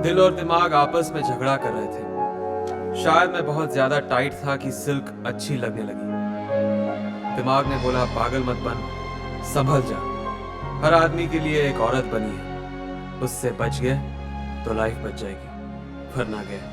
दिल और दिमाग आपस में झगड़ा कर रहे थे। शायद मैं बहुत ज्यादा टाइट था कि सिल्क अच्छी लगने लगी। दिमाग ने बोला पागल मत बन, संभल जा। हर आदमी के लिए एक औरत बनी है, उससे बच गए तो लाइफ बच जाएगी, वरना गए।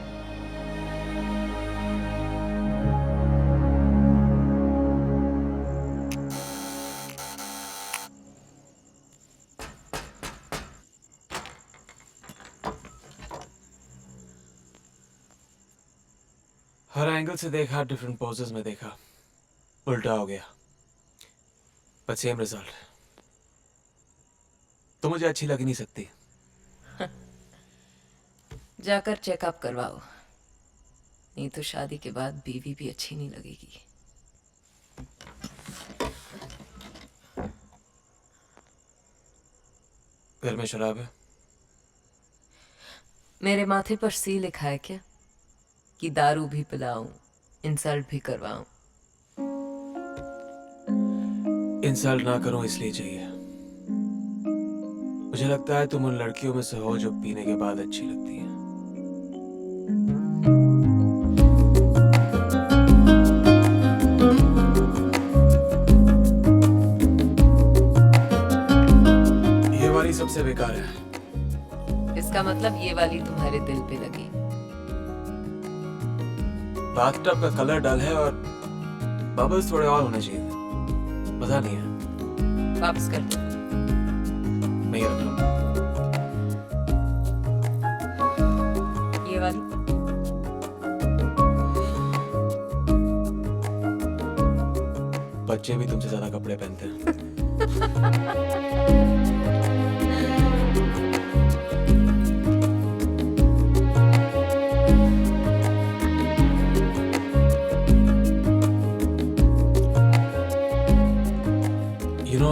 हर एंगल से देखा, डिफरेंट पोजेस में देखा, उल्टा हो गया, बट सेम रिजल्ट। तो मुझे अच्छी लग नहीं सकती। जाकर चेकअप करवाओ, नहीं तो शादी के बाद बीवी भी अच्छी नहीं लगेगी। घर में शराब है? मेरे माथे पर सी लिखा है क्या कि दारू भी पिलाऊं, इंसल्ट भी करवाऊं? इंसल्ट ना करूं इसलिए चाहिए। मुझे लगता है तुम उन लड़कियों में से हो जो पीने के बाद अच्छी लगती हैं। ये वाली सबसे बेकार है। इसका मतलब ये वाली तुम्हारे दिल पे लगी। बाथटब का कलर डल है और बबल्स थोड़े और होने चाहिए थे। मजा नहीं है। वापस कर दो। मैं ये रख लूं। ये वाली बच्चे भी तुमसे ज्यादा कपड़े पहनते हैं।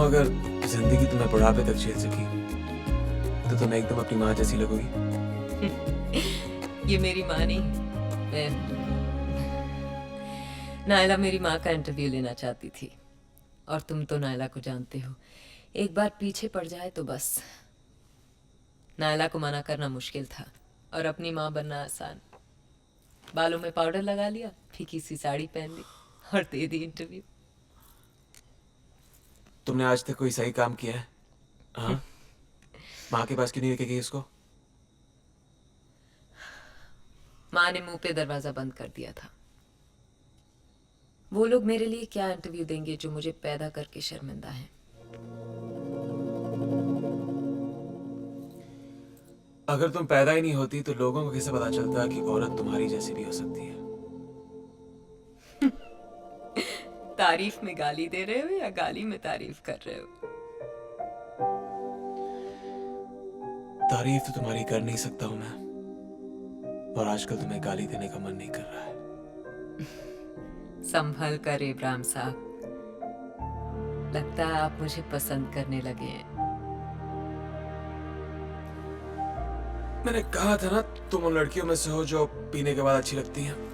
अगर जिंदगी तुम्हें बुढ़ापे तक झेल सकी तो तुम एकदम अपनी माँ जैसी लगोगी। ये मेरी माँ नहीं, मैं नायला मेरी माँ का इंटरव्यू लेना चाहती थी, और तुम तो नायला को जानते हो, एक बार पीछे पड़ जाए तो बस। नायला को मना करना मुश्किल था और अपनी माँ बनना आसान। बालों में पाउडर लगा लिया, फीकी सी साड़ी पहन ली और दे दी इंटरव्यू। तुमने आज तक कोई सही काम किया है? हाँ? माँ के पास क्यों नहीं लेके गई उसको? माँ ने मुंह पे दरवाजा बंद कर दिया था। वो लोग मेरे लिए क्या इंटरव्यू देंगे जो मुझे पैदा करके शर्मिंदा है। अगर तुम पैदा ही नहीं होती तो लोगों को कैसे पता चलता कि औरत तुम्हारी जैसी भी हो सकती है? तारीफ में गाली दे रहे हो या गाली में तारीफ कर रहे हो? तारीफ तो तुम्हारी कर नहीं सकता हूं मैं, और आजकल तुम्हें गाली देने का मन नहीं कर रहा है। संभल कर इब्राहिम साहब, लगता है आप मुझे पसंद करने लगे हैं। मैंने कहा था ना तुम उन लड़कियों में से हो जो पीने के बाद अच्छी लगती हैं।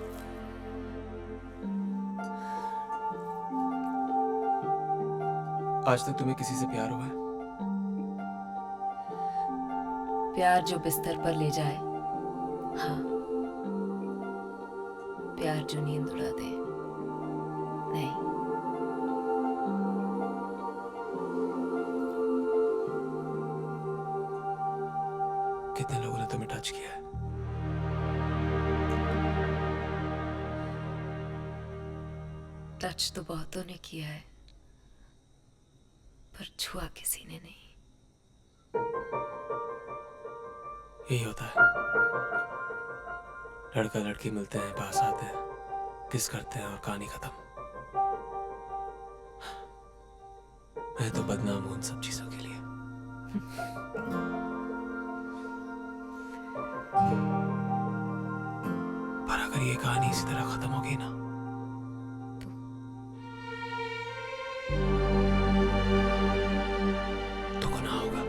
आज तक तुम्हें किसी से प्यार हुआ है? प्यार जो बिस्तर पर ले जाए, हाँ। प्यार जो नींद उड़ा दे, नहीं। कितने लोगों ने तुम्हें टच किया है? टच तो बहुतों ने किया है, पर छुआ किसी ने नहीं। यही होता है, लड़का लड़की मिलते हैं, पास आते हैं, किस करते हैं और कहानी खत्म। मैं तो बदनाम हूं उन सब चीजों के लिए। पर अगर ये कहानी इसी तरह खत्म हो गई ना, तो गुनाह होगा।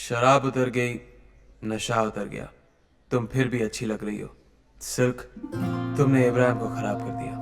शराब उतर गई, नशा उतर गया, तुम फिर भी अच्छी लग रही हो। सिल्क, तुमने इब्राहिम को खराब कर दिया।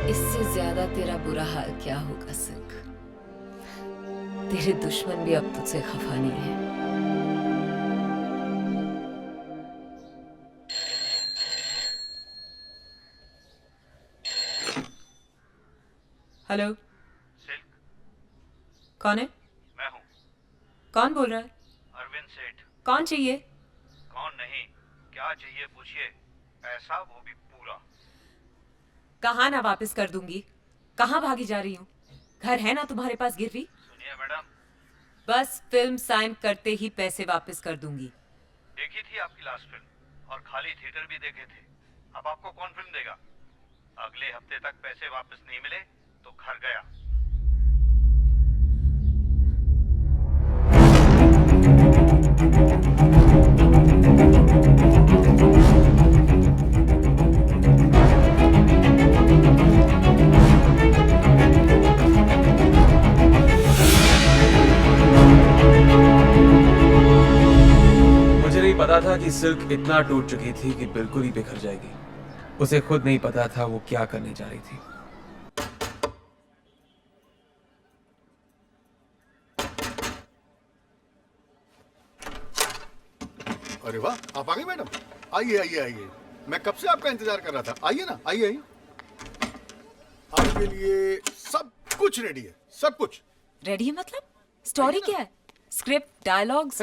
इससे ज्यादा तेरा बुरा हाल क्या होगा सिल्क? तेरे दुश्मन भी अब तुझसे खफा नहीं है। हेलो, सिल्क, कौन है? मैं हूँ कौन बोल रहा है? अरविंद सेठ। कौन चाहिए? कौन नहीं, क्या चाहिए पूछिए। पैसा वो भी पूरा। कहाँ ना वापस कर दूंगी? कहाँ भागी जा रही हूँ? घर है ना तुम्हारे पास गिरवी? सुनिए मैडम, बस फिल्म साइन करते ही पैसे वापस कर दूंगी। देखी थी आपकी लास्ट फिल्म और खाली थिएटर भी देखे थे। अब आपको कौन फिल्म देगा? अगले हफ्ते तक पैसे वापस नहीं मिले तो घर गया। मुझे नहीं पता था कि सिल्क इतना टूट चुकी थी कि बिल्कुल ही बिखर जाएगी। उसे खुद नहीं पता था वो क्या करने जा रही थी। अरे वाह, आप आ गए मैडम। आइए आइए आइए, मैं कब से आपका इंतजार कर रहा था। आइए ना, आइए आइए। आपके लिए सब कुछ रेडी है, सब कुछ। रेडी है मतलब? स्टोरी क्या है? Script, dialogues?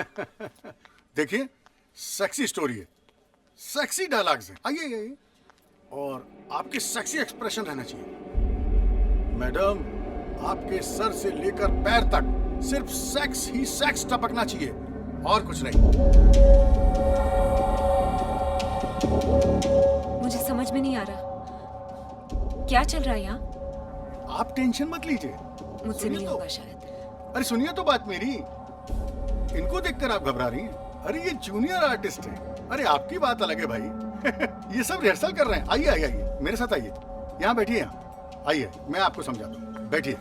देखिए, सेक्सी स्टोरी है, सेक्सी डायलॉग्स हैं। आइए आइए आइए। और आपके सेक्सी एक्सप्रेशन रहना चाहिए। मैडम, आपके सर से लेकर पैर तक सिर्फ सेक्स ही सेक्स टपकना चाहिए और कुछ नहीं। मुझे समझ में नहीं आ रहा क्या चल रहा है यहाँ। आप टेंशन मत लीजिए, मुझसे सुनिए नहीं तो। होगा शायद। अरे सुनिए तो बात मेरी। इनको देखकर आप घबरा रही हैं। अरे ये जूनियर आर्टिस्ट है। अरे आपकी बात अलग है भाई। ये सब रिहर्सल कर रहे हैं। आइए आइए आइए, मेरे साथ आइए। यहाँ बैठिए, यहाँ आइए, मैं आपको समझाता हूँ। बैठिए।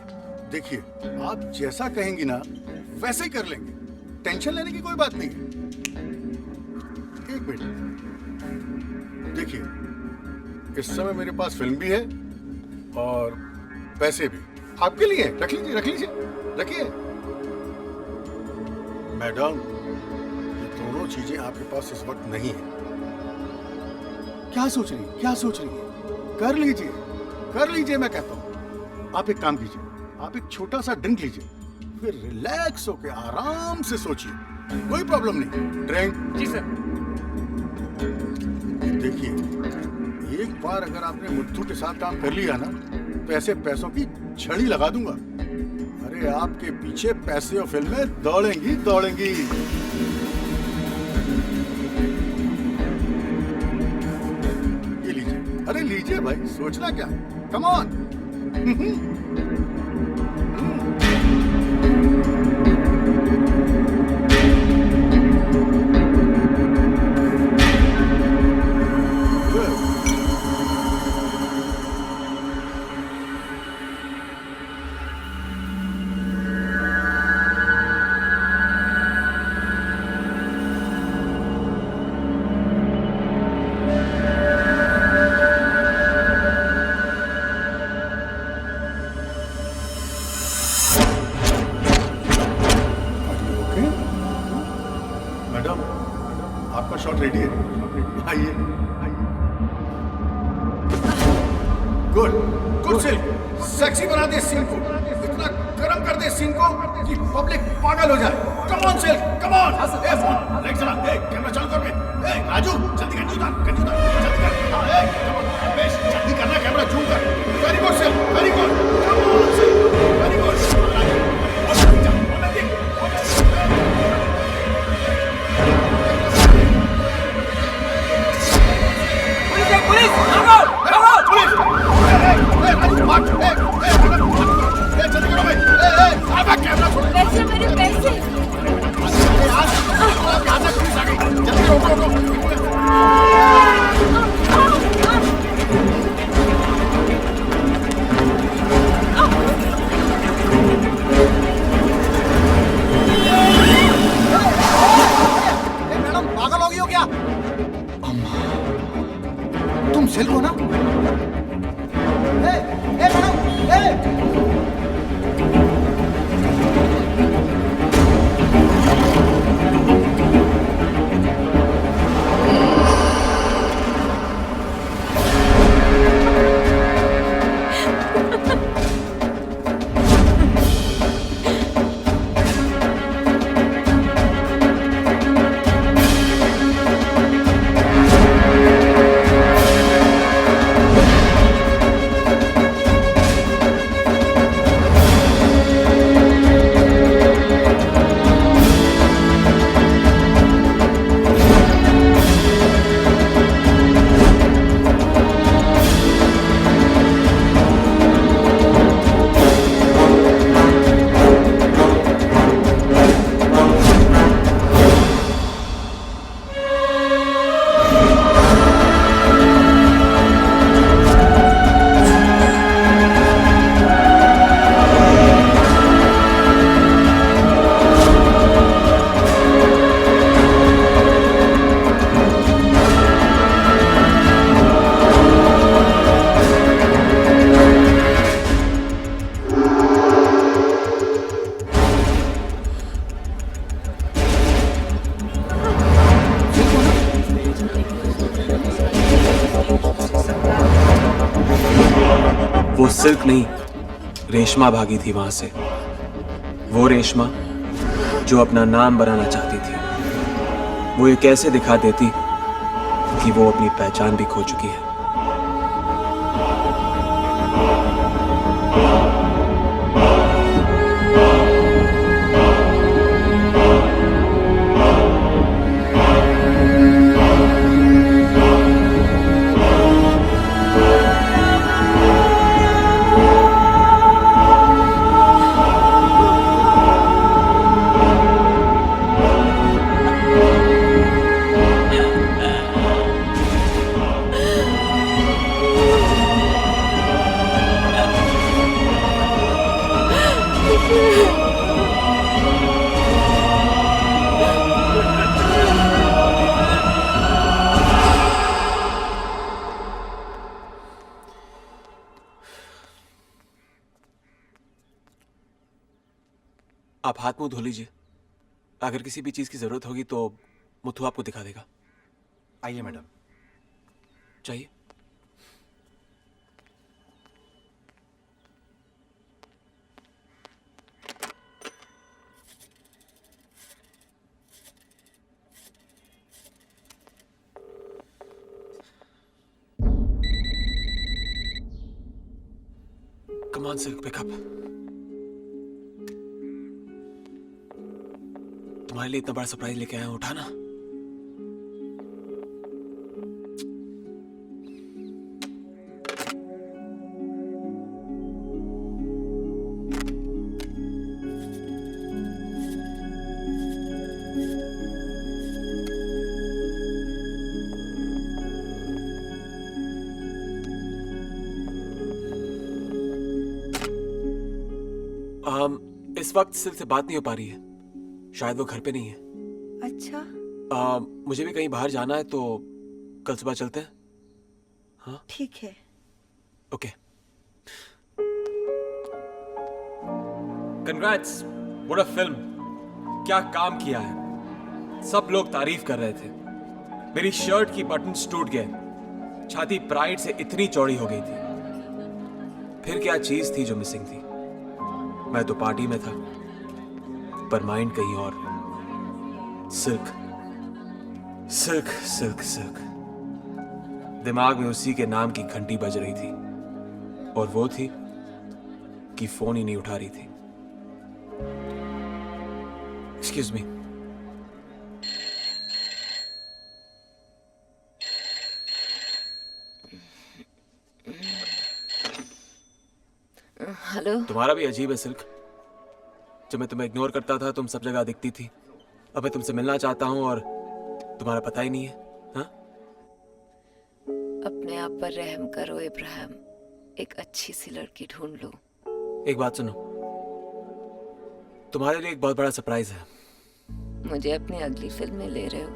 देखिए, आप जैसा कहेंगी ना वैसे ही कर लेंगे। टेंशन लेने की कोई बात नहीं है। एक मिनट, देखिए, इस समय मेरे पास फिल्म भी है और पैसे भी आपके लिए। रख लीजिए, रख लीजिए, रखिए। मैडम, ये दोनों चीजें आपके पास इस वक्त नहीं है। क्या सोच रही है, क्या सोच रही है? कर लीजिए, कर लीजिए, मैं कहता हूं। आप एक काम कीजिए, आप एक छोटा सा ड्रिंक लीजिए, फिर रिलैक्स होके आराम से सोचिए। कोई प्रॉब्लम नहीं। ड्रिंक। जी सर। देखिए, एक बार अगर आपने मुट्ठू के साथ काम कर लिया ना तो ऐसे पैसों की छड़ी लगा दूंगा। अरे आपके पीछे पैसे और फिल्में दौड़ेंगी दौड़ेंगी। ये लीजिए। अरे लीजिए भाई, सोचना क्या, कम ऑन। मैडम, आपका शॉट रेडी है। आइए, आइए। Good, good silk. सेक्सी बना दे सीन को, इतना गरम कर दे सीन को कि पब्लिक पागल हो जाए। Come on silk, come on. A phone, light चला, ए कैमरा चालू कर बे। ए राजू, जल्दी गंजी उतार, जल्दी कर। हां, ए कम ऑन, बेश, जल्दी करना, कैमरा जूम कर। वेरी पुलिस भागो भागो पुलिस! जल्दी करो भाई! कैमरा छोड़ो! पैसे मेरे पैसे यहाँ से पुलिस आ गई! जल्दी रोको रोको! मैडम पागल हो गई हो क्या? अम्मा, तुम सेल को ना? मैडम, वो सिल्क नहीं, रेशमा भागी थी वहां से। वो रेशमा जो अपना नाम बनाना चाहती थी। वो ये कैसे दिखा देती कि वो अपनी पहचान भी खो चुकी है। आप हाथ मुंह धो लीजिए। अगर किसी भी चीज की जरूरत होगी तो मुथु आपको दिखा देगा। आइए मैडम। चाहिए? Come on, Silk, pick up. तुम्हारे लिए इतना बड़ा सरप्राइज लेके आया हूं, उठा ना। इस वक्त सिल्क से बात नहीं हो पा रही है। शायद वो घर पे नहीं है। अच्छा। मुझे भी कहीं बाहर जाना है तो कल सुबह चलते हैं। हाँ ठीक है। Okay. Congrats, what a film. क्या काम किया है। सब लोग तारीफ कर रहे थे। मेरी शर्ट की बटन्स टूट गए। छाती प्राइड से इतनी चौड़ी हो गई थी। फिर क्या चीज थी जो मिसिंग थी। मैं तो पार्टी में था पर माइंड कहीं और। Silk silk silk silk. दिमाग में उसी के नाम की घंटी बज रही थी और वो थी कि फोन ही नहीं उठा रही थी। Excuse me. हेलो। तुम्हारा भी अजीब है सिल्क। जब मैं तुम्हें इग्नोर करता था तुम सब जगह दिखती थी। अब मैं तुमसे मिलना चाहता हूँ और तुम्हारा पता ही नहीं है। हाँ? अपने आप पर रहम करो इब्राहिम, एक अच्छी सी लड़की ढूंढ लो। एक बात सुनो, तुम्हारे लिए एक बहुत बड़ा सरप्राइज है। मुझे अपनी अगली फिल्म में ले रहे हो?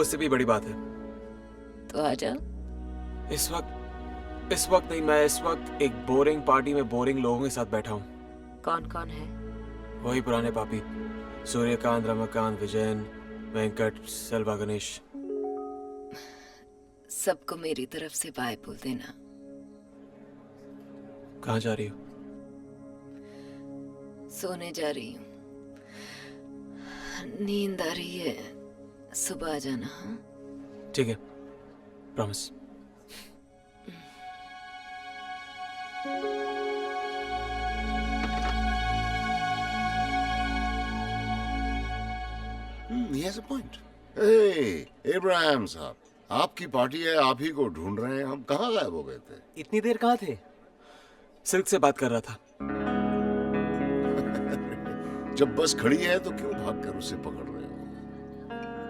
उससे भी बड़ी बात है। तो आ जाओ। इस वक्त नहीं, मैं इस वक्त एक बोरिंग पार्टी में बोरिंग लोगों के साथ बैठा हूँ। कौन कौन है? वही पुराने पापी, सूर्यकांत, रमाकांत, विजयन, वेंकट, सेल्वा, गणेश। सबको मेरी तरफ से बाय बोल देना। कहाँ जा रही हो? सोने जा रही हूँ, नींद आ रही है। सुबह आ जाना। हाँ, ठीक है, promise. He has a point. Hey, Ibrahim साहब, आपकी पार्टी है, आप ही को ढूंढ रहे हैं। हम कहाँ गायब हो गए थे? इतनी देर कहाँ थे? सिल्क से बात कर रहा था। जब बस खड़ी है तो क्यों भागकर उसे पकड़ रहे हो?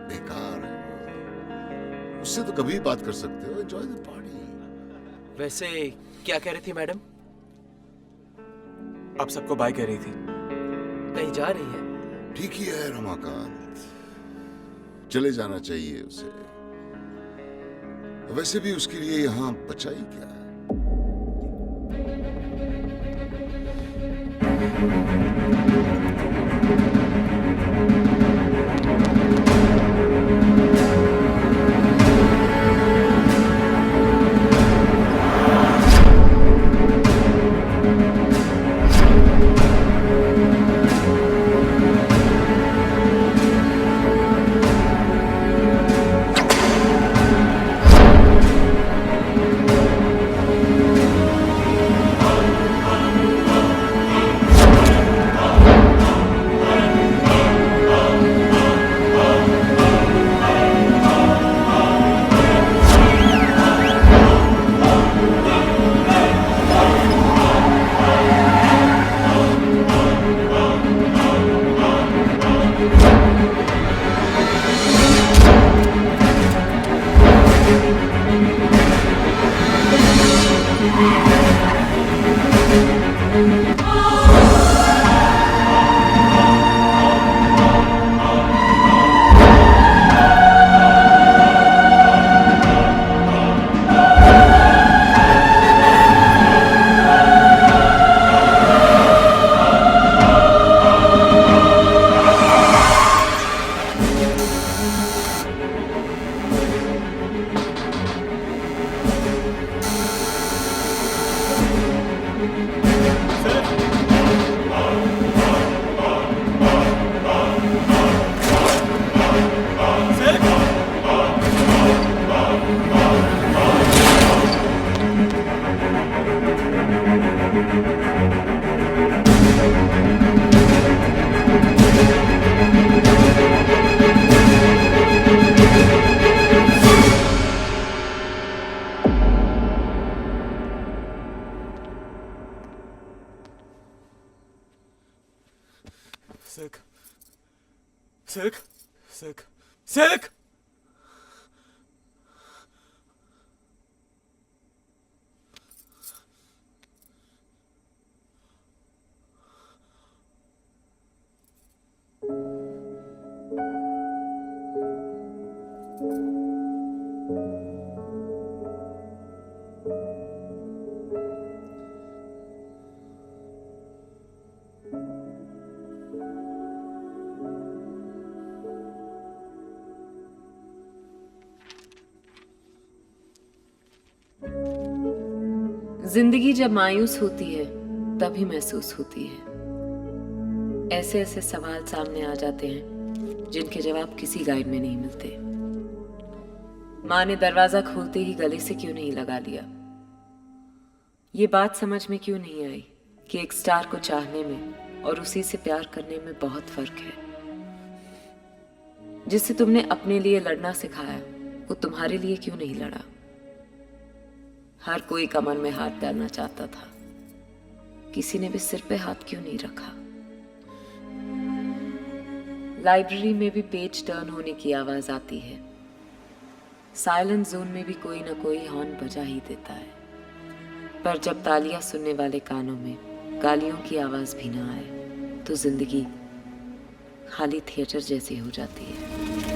बेकार है वो। उससे तो कभी बात कर सकते हो। Enjoy the party. वैसे क्या कह रही थी मैडम? आप सबको बाय कह रही थी। कहीं जा रही है? ठीक ही है रमाकांत, चले जाना चाहिए उसे। वैसे भी उसके लिए यहाँ बचा ही क्या है। Silk, silk, silk, silk. जिंदगी जब मायूस होती है तभी महसूस होती है। ऐसे ऐसे सवाल सामने आ जाते हैं जिनके जवाब किसी गाइड में नहीं मिलते। माँ ने दरवाजा खोलते ही गले से क्यों नहीं लगा लिया? ये बात समझ में क्यों नहीं आई कि एक स्टार को चाहने में और उसी से प्यार करने में बहुत फर्क है। जिससे तुमने अपने लिए लड़ना सिखाया वो तुम्हारे लिए क्यों नहीं लड़ा? हर कोई कमर में हाथ डालना चाहता था किसी ने भी सिर पे हाथ क्यों नहीं रखा? लाइब्रेरी में भी पेज टर्न होने की आवाज आती है। साइलेंट जोन में भी कोई ना कोई हॉर्न बजा ही देता है। पर जब तालियां सुनने वाले कानों में गालियों की आवाज भी ना आए तो जिंदगी खाली थिएटर जैसी हो जाती है।